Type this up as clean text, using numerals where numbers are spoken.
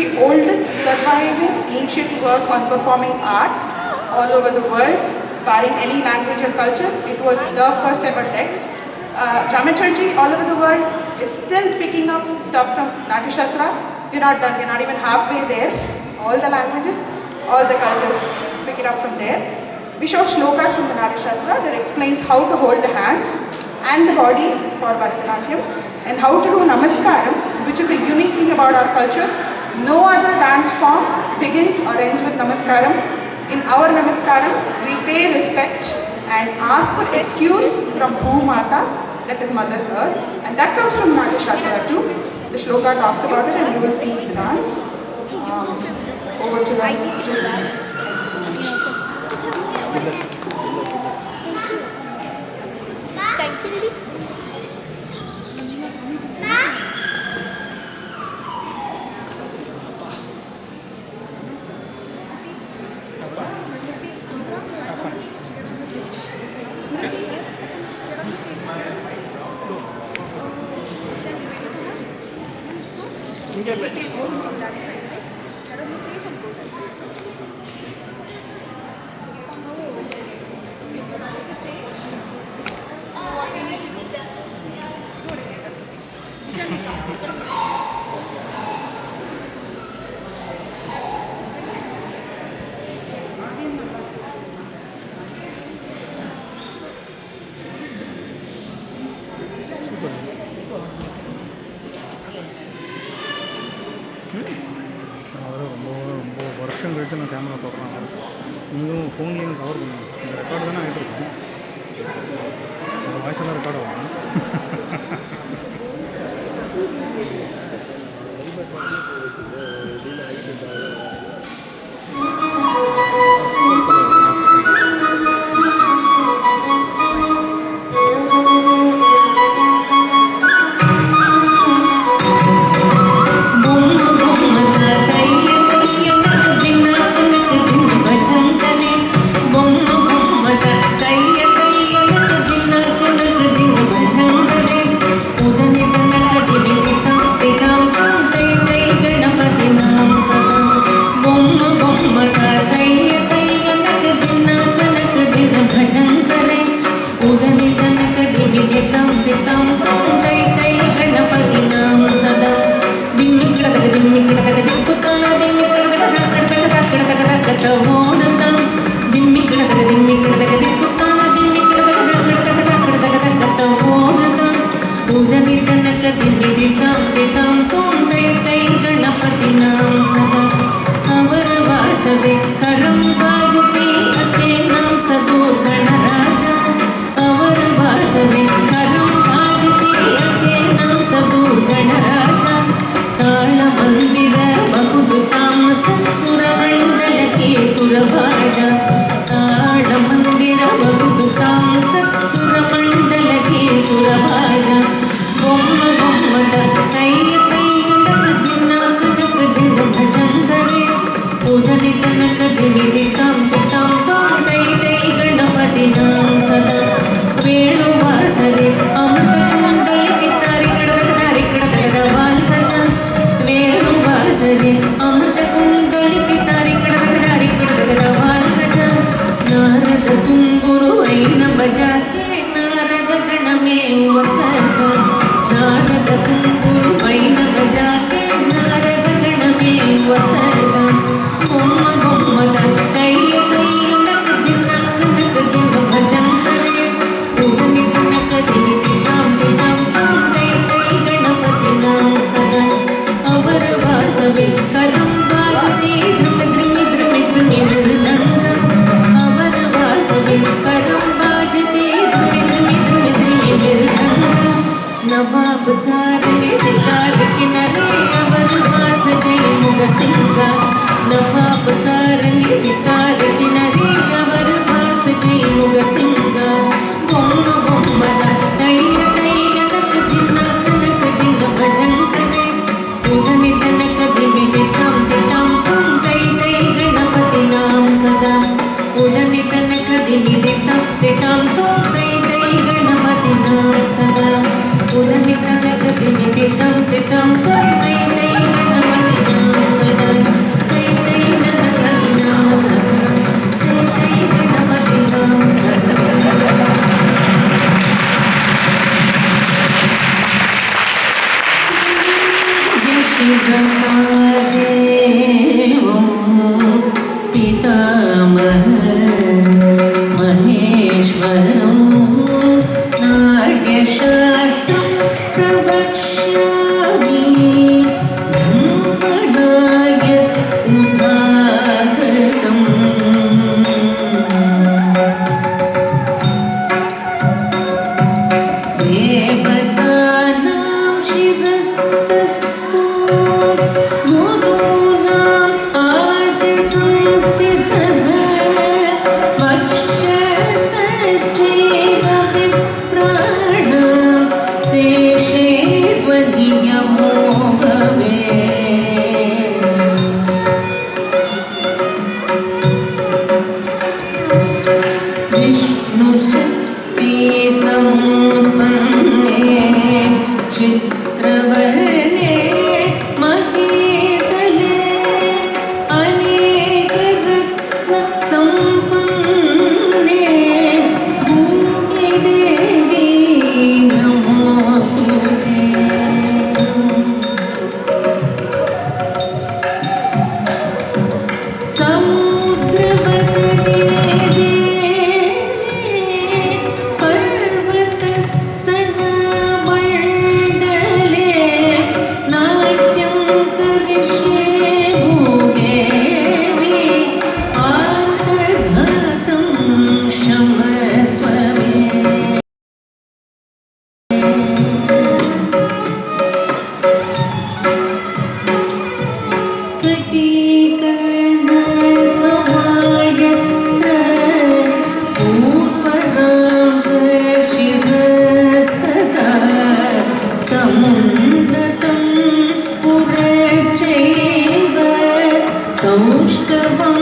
The oldest surviving ancient work on performing arts all over the world, barring any language or culture. It was the first ever text. Dramaturgy all over the world is still picking up stuff from Natya Shastra. We're not done, we're not even halfway there. All the languages, all the cultures pick it up from there. We show shlokas from the Natya Shastra that explains how to hold the hands and the body for Bharatanatyam and how to do Namaskaram, which is a unique thing about our culture. No other dance form begins or ends with Namaskaram. In our Namaskaram, we pay respect and ask for excuse from Bhumata, that is Mother Earth, and that comes from Natya Shastra too. The shloka talks about it and you will see the dance. Over to the students. Thank you so much. Thank you. ரொம்ப வருஷம் கழிச்சு நான் camera பார்க்குறேன். நீங்களும் ஃபோன்லேயும் cover பண்ணுங்க. இந்த record தானே ஆகிட்டு இருக்கும். அந்த வாய்ஸ் எல்லாம் ரெக்கார்ட் ஆகும். Udami tanaka dimi ditam ditam tam tai tai ganapati nam sada सौष्ठवम्